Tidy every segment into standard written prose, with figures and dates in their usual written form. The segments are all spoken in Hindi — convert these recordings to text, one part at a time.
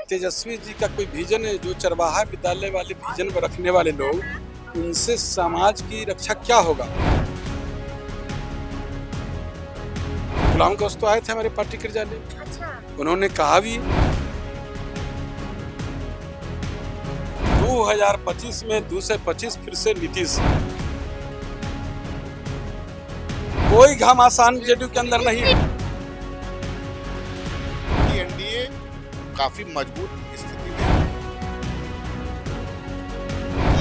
तेजस्वी जी का कोई विजन है, जो चरवाहा विद्यालय वाले विजन को रखने वाले लोग, उनसे समाज की रक्षा क्या होगा। गुलाम गौस तो आए थे हमारे पार्टी कार्यालय में। अच्छा। उन्होंने कहा भी 2025 में 2 से 25 फिर से नीतीश। कोई घमासान जेडीयू के अंदर नहीं है। एनडीए काफी मजबूत स्थिति में है।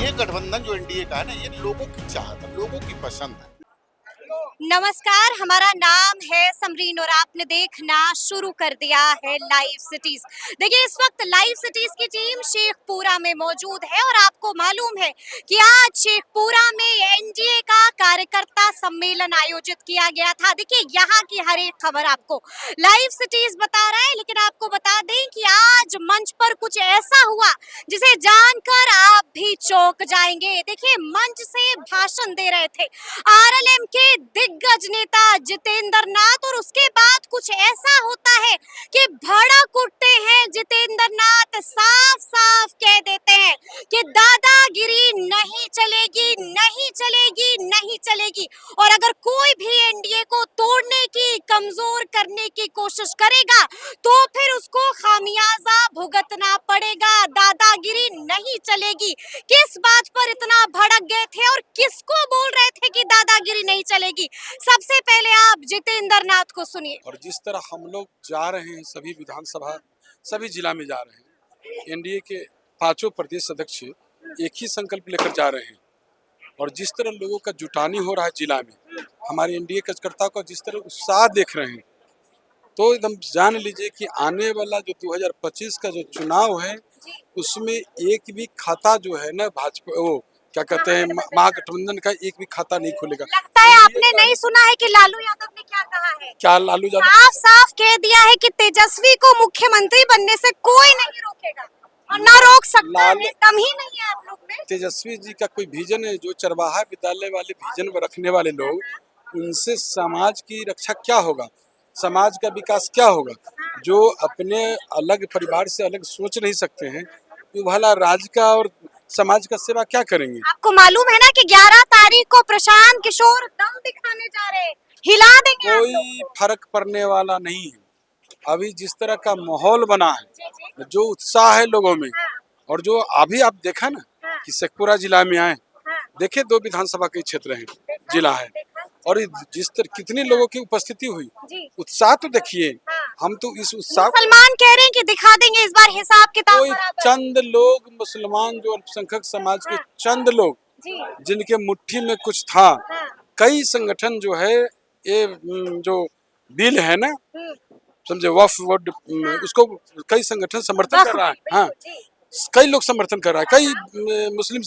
ये गठबंधन जो एनडीए का है ना, ये लोगों की चाहत है, लोगों की पसंद है। नमस्कार, हमारा नाम है समरीन और आपने देखना शुरू कर दिया है लाइव सिटीज। देखिए, इस वक्त लाइव सिटीज की टीम शेखपुरा में मौजूद है और आपको मालूम है कि आज शेखपुरा में एनडीए का कार्यकर्ता सम्मेलन आयोजित किया गया था। देखिए, यहाँ की हर एक खबर आपको लाइव सिटीज बता रहा है, लेकिन आपको बता दें कि आज मंच पर कुछ ऐसा हुआ जिसे जानकर आप भी चौंक जाएंगे। देखिए, मंच से भाषण दे रहे थे आरएलएम के दिग्गज नेता जितेंद्र नाथ और उसके बाद कुछ ऐसा होता है कि भड़क उठते हैं जितेंद्र नाथ, साफ साफ कह देते हैं कि दादागिरी नहीं चलेगी, नहीं चलेगी, नहीं चलेगी। और अगर कोई भी एनडीए को तोड़ने की, कमजोर करने की कोशिश करेगा तो फिर उसको खामियाजा भुगतना पड़ेगा। दादागिरी नहीं चलेगी। किस बात पर इतना भड़क गए थे और किसको बोल रहे थे कि दादागिरी नहीं चलेगी? सबसे पहले आप जितेंद्र नाथ को सुनिए। और जिस तरह हम लोग जा रहे हैं, सभी विधानसभा, सभी जिला में जा रहे हैं, एनडीए के पांचों प्रदेश अध्यक्ष एक ही संकल्प लेकर जा रहे हैं। और जिस तरह लोगों का जुटानी हो रहा है जिला में, हमारे एनडीए कार्यकर्ताओं का जिस तरह उत्साह देख रहे हैं, तो एकदम जान लीजिए कि आने वाला जो 2025 का जो चुनाव है, उसमें एक भी खाता जो है ना, भाजपा वो क्या कहते हैं, महागठबंधन का एक भी खाता नहीं खुलेगा। लगता है आपने नहीं सुना है कि लालू यादव ने क्या कहा है। क्या लालू यादव साफ साफ कह दिया है कि तेजस्वी को मुख्यमंत्री बनने से कोई नहीं रोकेगा और ना रोक सकता है। दम ही नहीं है आप लोग में। तेजस्वी जी का कोई विजन है, जो चरवाहा विद्यालय वाले विजन को रखने वाले लोग, उनसे समाज की रक्षा क्या होगा, समाज का विकास क्या होगा। जो अपने अलग परिवार से अलग सोच नहीं सकते हैं, तो भला राज्य का और समाज का सेवा क्या करेंगे। आपको मालूम है ना कि 11 तारीख को प्रशांत किशोर दम दिखाने जा रहे हैं, हिला देंगे आप लोग कोई को। फर्क पड़ने वाला नहीं है। अभी जिस तरह का माहौल बना है, जो उत्साह है लोगों में, और जो अभी आप देखा ना कि शेखपुरा जिला में आए, देखे 2 विधानसभा के क्षेत्र हैं, जिला है, और जिस तरह कितने लोगों की उपस्थिति हुई, उत्साह तो देखिए। हम तो इस उत्साह, मुसलमान कह रहे हैं कि दिखा देंगे इस बार हिसाब किताब कोई बराबर। चंद लोग, मुसलमान जो अल्पसंख्यक समाज के चंद लोग, जी। जिनके मुट्ठी में कुछ था। कई संगठन जो है, ये जो बिल है ना, समझे, वक्फ बोर्ड, उसको कई संगठन समर्थन कर रहा है। हाँ, कई लोग समर्थन कर रहा है, कई मुस्लिम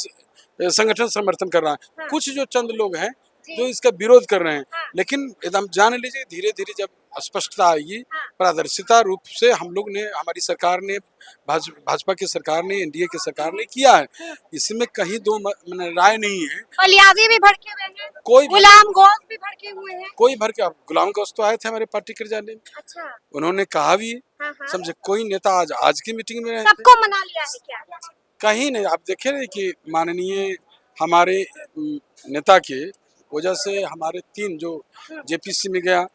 संगठन समर्थन कर रहा है। कुछ जो चंद लोग हैं जो इसका विरोध कर रहे हैं, लेकिन एकदम जान लीजिए, धीरे धीरे जब स्पष्टता आएगी, पारदर्शिता रूप से हम लोग ने, हमारी सरकार ने, भाजपा की सरकार ने, एनडीए की सरकार ने किया है, इसमें कहीं दो राय नहीं है। अलियावी भी भड़के हुए हैं, कोई गुलाम गौस भी भड़के हुए हैं। कोई भर के, गुलाम गौस तो आए थे हमारे पार्टी कार्यालय में। अच्छा। उन्होंने कहा भी, हाँ। समझे, कोई नेता आज की मीटिंग में सबको मना लिया है क्या? कहीं नहीं। आप देखे रहे कि माननीय हमारे नेता के वजह से हमारे 3 जो जेपीसी में गया,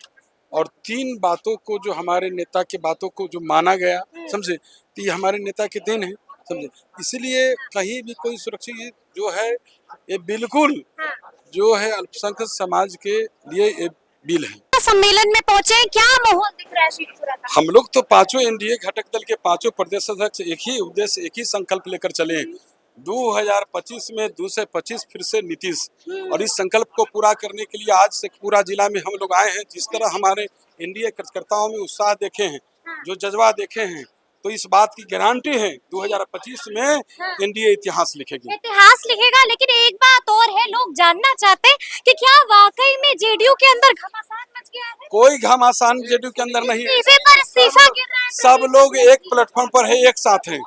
और 3 बातों को, जो हमारे नेता के बातों को जो माना गया, समझे, तो ये हमारे नेता के दिन है, समझे। इसलिए कहीं भी कोई सुरक्षित जो है, ये बिल्कुल जो है अल्पसंख्यक समाज के लिए ये बिल है। सम्मेलन में पहुंचे, क्या माहौल दिख रहा है शेखपुरा का? हम लोग तो पांचों एनडीए घटक दल के पांचों प्रदेश अध्यक्ष एक ही उद्देश्य, एक ही संकल्प लेकर चले। 2025 में 2 से 25 फिर से नीतीश, और इस संकल्प को पूरा करने के लिए आज से पूरा जिला में हम लोग आए हैं। जिस तरह हमारे एनडीए कार्यकर्ताओं में उत्साह देखे हैं, जो जज्बा देखे हैं, तो इस बात की गारंटी है 2025 में एनडीए इतिहास लिखेगी। इतिहास लिखेगा। लेकिन एक बात और है, लोग जानना चाहते हैं कि क्या वाकई में जेडीयू के अंदर घमासान मच गया है? कोई घमासान जेडीयू के अंदर नहीं है। इस्तीफे पर इस्तीफा गिर रहा है। सब लोग एक प्लेटफॉर्म पर है, एक साथ है।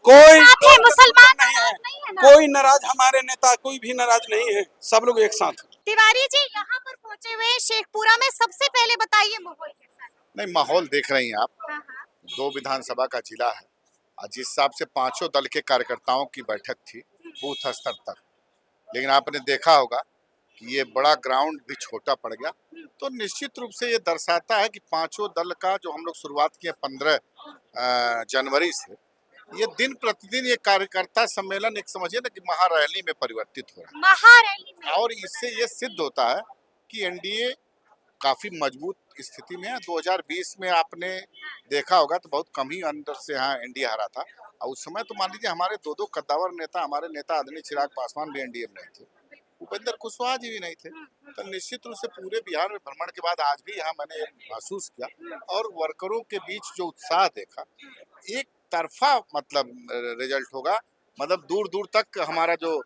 कोई मुसलमान नहीं है, नहीं है ना? कोई नाराज, हमारे नेता कोई भी नाराज नहीं है, सब लोग एक साथ। तिवारी जी, यहाँ पर पहुंचे हुए शेखपुरा में, सबसे पहले बताइए माहौल कैसा है? नहीं, माहौल देख रही हैं आप, 2 विधानसभा का जिला है। और जिस हिसाब से पांचों दल के कार्यकर्ताओं की बैठक थी बूथ स्तर तक, लेकिन आपने देखा होगा कि ये बड़ा ग्राउंड भी छोटा पड़ गया। तो निश्चित रूप से ये दर्शाता है कि पांचों दल का जो हम लोग शुरुआत किए 15 जनवरी से, ये दिन प्रतिदिन ये कार्यकर्ता सम्मेलन एक समझिए ना कि महारैली में परिवर्तित हो रहा महारैली में है। और इससे ये सिद्ध होता है कि एनडीए काफी मजबूत स्थिति में है। 2020 में आपने देखा होगा तो बहुत कम ही अंतर से यहाँ एनडीए हारा था, और उस समय तो मान लीजिए हमारे दो कद्दावर नेता, हमारे नेता आदरणीय चिराग पासवान भी एनडीए में नहीं थे, उपेंद्र कुशवाहा जी भी नहीं थे। तो निश्चित रूप से पूरे बिहार में भ्रमण के बाद आज भी यहाँ मैंने महसूस किया और वर्करों के बीच जो उत्साह देखा, एक तरफा मतलब रिजल्ट होगा, मतलब दूर दूर तक हमारा जो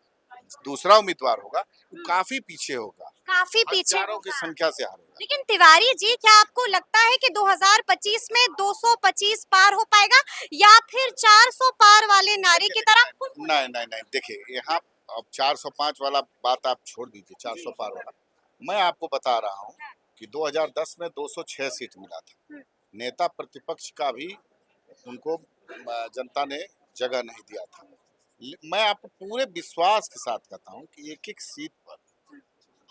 दूसरा उम्मीदवार होगा वो काफी पीछे होगा, काफी पीछे हजारों की होगा। संख्या से हारेगा। लेकिन तिवारी जी, क्या आपको लगता है कि 2025 में 225 पार हो पाएगा या फिर 400 पार वाले नारे की तरह? नहीं नहीं नहीं, देखिए यहाँ अब 405 वाला बात आप छोड़ दीजिए, 400 पार वाला मैं आपको बता रहा हूँ कि 2010 में 206 सीट मिला था। नेता प्रतिपक्ष का भी उनको जनता ने जगह नहीं दिया था। मैं आपको पूरे विश्वास के साथ कहता हूँ कि एक एक सीट पर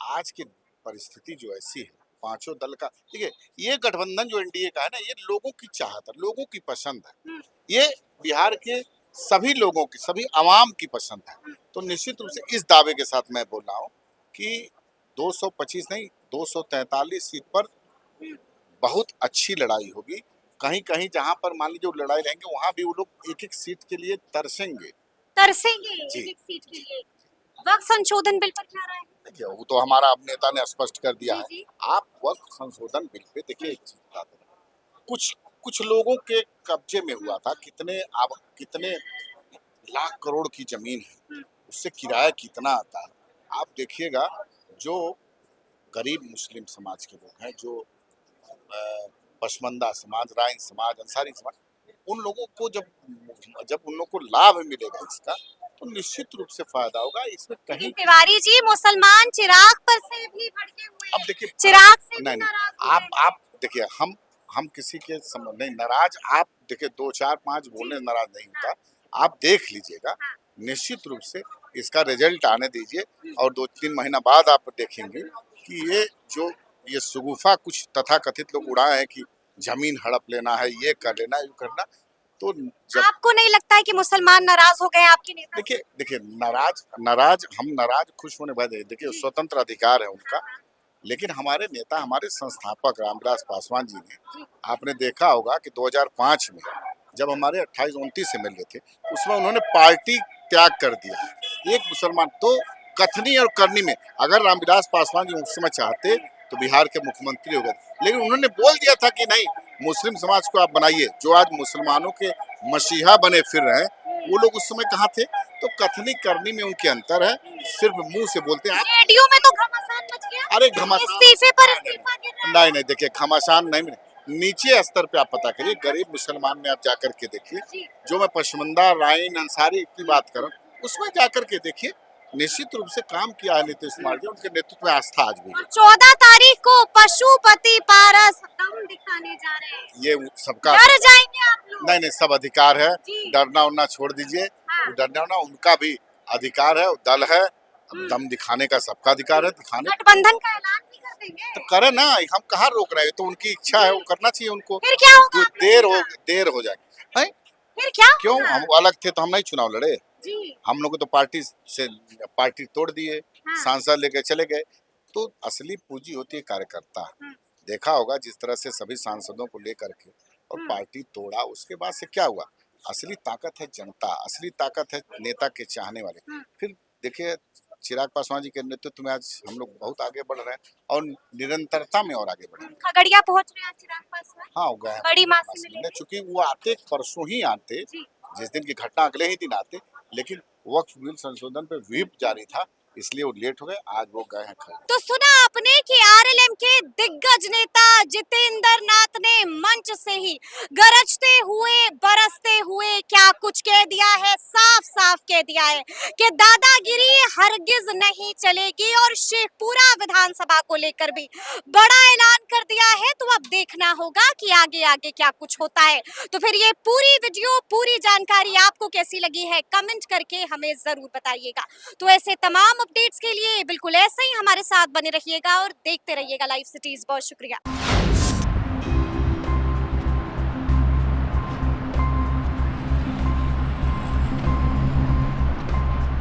आज की परिस्थिति जो ऐसी है, पांचों दल का, देखिए ये गठबंधन जो एनडीए का है ना, ये लोगों की चाहत है, लोगों की पसंद है, ये बिहार के सभी लोगों की, सभी आवाम की पसंद है। तो निश्चित रूप से इस दावे के साथ मैं बोल रहा हूँ कि 225 नहीं 243 सीट पर बहुत अच्छी लड़ाई होगी। कहीं कहीं जहां पर मान लीजिए लड़ाई रहेंगे वहां भी वो लोग एक एक सीट के लिए तरसेंगे तरसेंगे एक सीट के लिए। वक्त संशोधन बिल पर क्या राय है? देखिए वो तो हमारा अब नेता ने स्पष्ट कर दिया है। जी। आप वक्त संशोधन बिल पे देखिए एक चीज बता दें, कुछ कुछ लोगों के कब्जे में हुआ था, कितने लाख करोड़ की जमीन है, उससे किराया कितना आता है। आप देखिएगा जो गरीब मुस्लिम समाज के लोग हैं, जो पशमंदा समाज, राइन समाज, अंसारी समाज, उन लोगों को जब उन लोगों को लाभ मिलेगा इसका, तो निश्चित रूप से फायदा होगा। इसमें कहीं तिवारी जी, मुसलमान चिराग पर से भी भड़के हुए अब हैं, देखिए चिराग से भी नहीं नाराज हो गए। आप देखिए हम किसी के संबंध नहीं नाराज, आप देखिए 2 4 5 बोलने से नाराज नहीं होता, आप देख लीजिएगा। निश्चित रूप से इसका रिजल्ट आने दीजिए और 2-3 महीना बाद आप देखेंगे कि ये शगुफा कुछ तथाकथित लोग उड़ाए हैं कि जमीन हड़प लेना है, ये कर लेना, ये करना, तो जब आपको नहीं लगता है कि मुसलमान नाराज हो गए हैं आपके नेता? देखिए नाराज खुश होने बाद देखिए स्वतंत्र अधिकार है उनका, लेकिन हमारे नेता, हमारे संस्थापक रामविलास पासवान जी ने, आपने देखा होगा कि 2005 में जब हमारे 28-29 एमएलए थे, उसमें उन्होंने पार्टी त्याग कर दिया एक मुसलमान। तो कथनी और करनी में अगर रामविलास पासवान जी उस समय चाहते तो बिहार के मुख्यमंत्री हो गए, लेकिन उन्होंने बोल दिया था कि नहीं, मुस्लिम समाज को आप बनाइए। जो आज मुसलमानों के मसीहा बने फिर रहे हैं, वो लोग उस समय कहाँ थे? तो कथनी करनी में उनके अंतर है, सिर्फ मुंह से बोलते हैं। रेडियो में तो घमासान मच गया। अरे घमासान इस्तीफे पर इस्तीफा गिर रहा है। नहीं देखिए घमासान नहीं, नीचे स्तर पे आप पता करिए, गरीब मुसलमान में आप जाकर के देखिए, जो मैं पशमंदा, राइन, अंसारी की बात कर रहा हूँ, उसमें जाकर के देखिए, निश्चित रूप से काम किया है नीतीश कुमार जी, उनके नेतृत्व में आस्था आज भी है। 14 तारीख को पशुपति पारस दम दिखाने जा रहे हैं, ये सबका डर जाएंगे आप लोग? नहीं सब अधिकार है, जी। डरना उड़ना छोड़ दीजिए। डरना उड़ना उनका भी अधिकार है, दल है, अब दम दिखाने का सबका अधिकार है, दिखाने गठबंधन का ऐलान भी कर देंगे? तो करे ना, हम कहाँ रोक रहे हैं, तो उनकी इच्छा है, वो करना चाहिए उनको। फिर क्या होगा? जो देर हो जाएगी है? फिर क्या क्यों? होगा? हम अलग थे तो हम नहीं चुनाव लड़े, जी। हम लोग तो पार्टी तोड़ दिए, सांसद लेके चले गए। तो असली पूंजी होती है कार्यकर्ता। देखा होगा जिस तरह से सभी सांसदों को लेकर के और पार्टी तोड़ा, उसके बाद से क्या हुआ? असली ताकत है जनता, असली ताकत है नेता के चाहने वाले। फिर देखिए चिराग पासवान जी के नेतृत्व में आज हम लोग बहुत आगे बढ़ रहे हैं और निरंतरता में और आगे बढ़ेंगे। खगड़िया पहुंच रहे हैं चिराग पासवान? हाँ हो गए हैं बड़ी माँ से मिलने। चूंकि वो आते परसों ही आते, जिस दिन की घटना अगले ही दिन आते, लेकिन वक्फ बिल संशोधन पे व्हिप जारी था, इसलिए वो लेट हो गए। आज वो गए हैं खगड़िया। तो सुना आपने कि आरएलएम के दिग्गज नेता जितेंद्र नाथ ने मंच से ही गरजते हुए बरसते हुए क्या कुछ कह दिया है, साफ साफ कह दिया है कि दादागिरी हरगिज नहीं चलेगी और शेखपुरा विधानसभा को लेकर भी बड़ा ऐलान कर दिया है। तो अब देखना होगा कि आगे आगे क्या कुछ होता है। तो फिर ये पूरी वीडियो, पूरी जानकारी आपको कैसी लगी है, कमेंट करके हमें जरूर बताइएगा। तो ऐसे तमाम अपडेट्स के लिए बिल्कुल ऐसे ही हमारे साथ बने रहिएगा और देखते रहिएगा लाइव सिटीज। बहुत शुक्रिया।